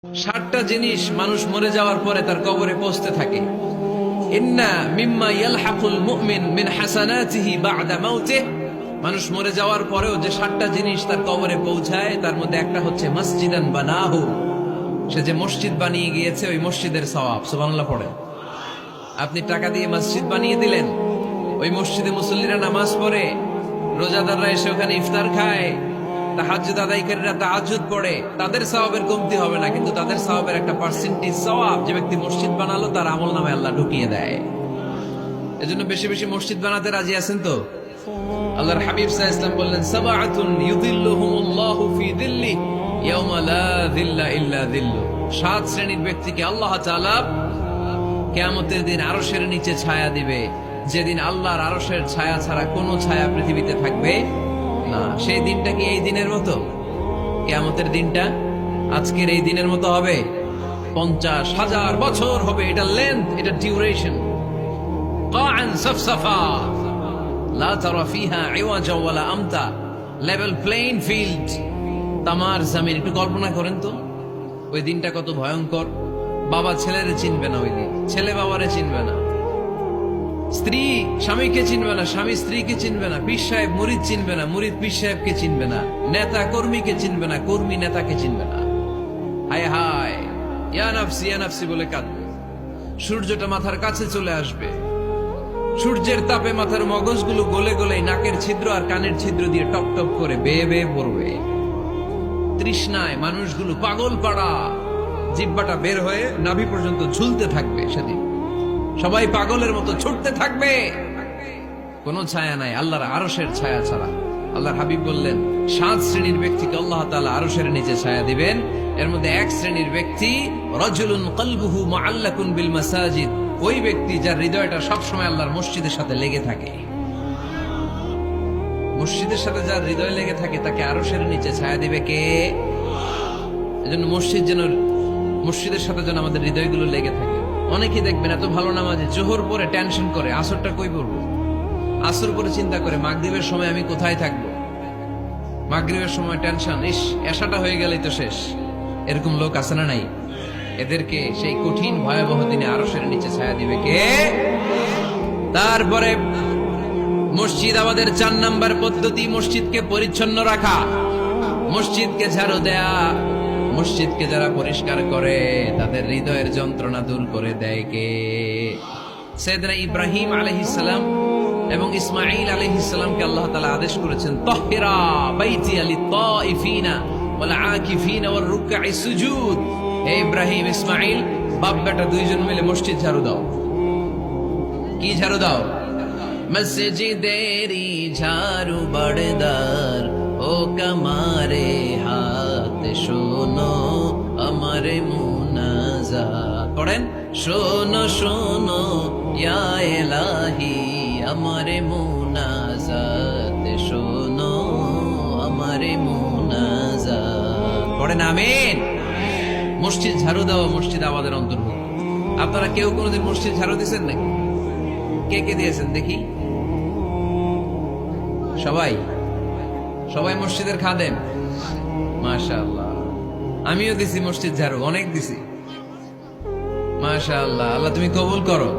7টা জিনিস মানুষ মরে যাওয়ার পরে তার কবরে পৌঁছতে থাকে। ইন্না মিম্মা ইয়ালহাকুল মুমিন মিন হাসানাতিহি বা'দা মাউতিহি, মানুষ মরে যাওয়ার পরেও যে 7টা জিনিস তার কবরে পৌঁছায় তার মধ্যে একটা হচ্ছে মসজিদান বানাহু, সে যে মসজিদ বানিয়ে গিয়েছে ওই মসজিদের সওয়াব। সুবহানাল্লাহ পড়েন। আপনি টাকা দিয়ে মসজিদ বানিয়ে দিলেন, ওই মসজিদে মুসল্লিরা নামাজ পড়ে, রোজাদাররা এসে ওখানে ইফতার খায়, তাহাজ্জুদ আদায়কারীরা তাহাজ্জুদ পড়ে, তাদের সওয়াবের কমতি হবে না, কিন্তু তাদের সওয়াবের একটা পার্সেন্টেজ সওয়াব যে ব্যক্তি মসজিদ বানালো তার আমলনামায় আল্লাহ ঢুকিয়ে দেয়। এজন্য বেশি বেশি মসজিদ বানাতে রাজি আছেন তো? আল্লাহর হাবিব সাল্লাল্লাহু আলাইহি ওয়াসাল্লাম বললেন, সাবআতুন ইউযিল্লুহুমুল্লাহু ফি যিল্লি ইয়াওমা লা যিল্লা ইল্লা যিল্লু। 7 শ্রেণীর ব্যক্তিকে আল্লাহ তাআলা কিয়ামতের দিন আরশের নিচে ছায়া দিবে, যেদিন আল্লাহর আরশের ছায়া ছাড়া কোনো ছায়া পৃথিবীতে থাকবে না। সেই দিনটা কি এই দিনের মতো? কিয়ামতের দিনটা আজকের এই দিনের মতো হবে? 50,000 বছর হবে। এটা লেন্থ, এটা ডিউরেশন। কাআন সাফসাফা লা তারা ফিহা ইওয়াজা ওয়ালা আমতা, লেভেল প্লেইং ফিল্ড, তামার জমিন। একটু কল্পনা করেন তো ওই দিনটা কত ভয়ঙ্কর। বাবা ছেলেরে চিনবে না ওই দিন, ছেলে বাবারে চিনবে না, স্ত্রী স্বামীকে চিনবে না, স্বামী স্ত্রীকে চিনবে না, পীর সাহেব মুরিদ চিনবে না, মুরিদ পীর সাহেবকে চিনবে না, নেতা কর্মীকে চিনবে না, কর্মী নেতাকে চিনবে না। হায় হায়, ইয়া নাফসি বলে কাঁদবে। সূর্যটা মাথার কাছে চলে আসবে, সূর্যের তাপে মাথার মগজগুলো গলে গলে নাকের ছিদ্র আর কানের ছিদ্র দিয়ে টপ টপ করে বেয়ে বেয়ে পড়বে। তৃষ্ণায় মানুষগুলো পাগল পাড়া, জিহ্বাটা বের হয়ে নাভি পর্যন্ত ঝুলতে থাকবে। সেদিন সবাই পাগলের মতো ছুটতে থাকবে, কোনো ছায়া নাই আল্লাহর আরশের ছায়া ছাড়া। আল্লাহর হাবিব বললেন 7 শ্রেণীর ব্যক্তিকে আল্লাহ তাআলা আরশের নিচে ছায়া দিবেন। এর মধ্যে 1 শ্রেণীর ব্যক্তি রাজুলুন কলবুহু মুআল্লাকুন বিল মাসাজিদ, ওই ব্যক্তি যার হৃদয়টা সবসময় আল্লাহর মসজিদের সাথে লেগে থাকে। মসজিদের সাথে যার হৃদয় লেগে থাকে তাকে আরশের নিচে ছায়া দিবে কে? এজন্য মসজিদের সাথে যেন আমাদের হৃদয়গুলো লেগে থাকে। অনেকেই দেখবেন এত ভালো নামাজে, জোহর পরে টেনশন করে আসরটা কই পড়বো, আসর পরে চিন্তা করে মাগরিবের সময় আমি কোথায় থাকবো, মাগরিবের সময় টেনশন, ইস এশাটা হয়ে গেলেই তো শেষ। এরকম লোক আছে না নাই? এদেরকে সেই কঠিন ভয়াবহ দিনে আরশের নিচে ছায়া দিবে কে? তারপরে মসজিদ আমাদের 4 নাম্বার পদ্ধতি, মসজিদকে পরিচ্ছন্ন রাখা, মসজিদকে ঝাড়ু দেয়া। মসজিদকে যারা পরিষ্কার করে তাদের হৃদয়ের যন্ত্রণা দূর করে দেয় কে? সাইয়েদনা ইব্রাহিম আলাইহিস সালাম এবং ইসমাঈল আলাইহিস সালামকে আল্লাহ তাআলা আদেশ করেছেন, তাহহিরা বাইতিয়া লিত-তাইফিনা ওয়াল আকিফিনা ওয়ার রুকআই সুজুদ। হে ইব্রাহিম ইসমাঈল, বাপ বেটা দুইজন মিলে মসজিদ ঝাড়ু দাও। কি ঝাড়ু দাও? মসজিদেরি ঝাড়ু বড়দার, ও কামারে হাত শোনো আমারে মুনাজাত। পড়েন, শোনো শোনো ইয়া ইলাহি আমারে মুনাজাত, শোনো আমারে মুনাজাত। পড়েন আমিন। মসজিদ ঝাড়ু দেওয়া মসজিদ আমাদের অন্তর্ভুক্ত। আপনারা কেউ কোনোদিন মসজিদ ঝাড়ু দিয়েছেন নাকি? কে কে দিয়েছেন দেখি? সবাই সবাই মসজিদের খাদেম? মাশাআল্লাহ। আমিও দিছি মসজিদ ঝাড়ু, অনেক দিছি। মাশাআল্লাহ, আল্লাহ তুমি কবুল করো।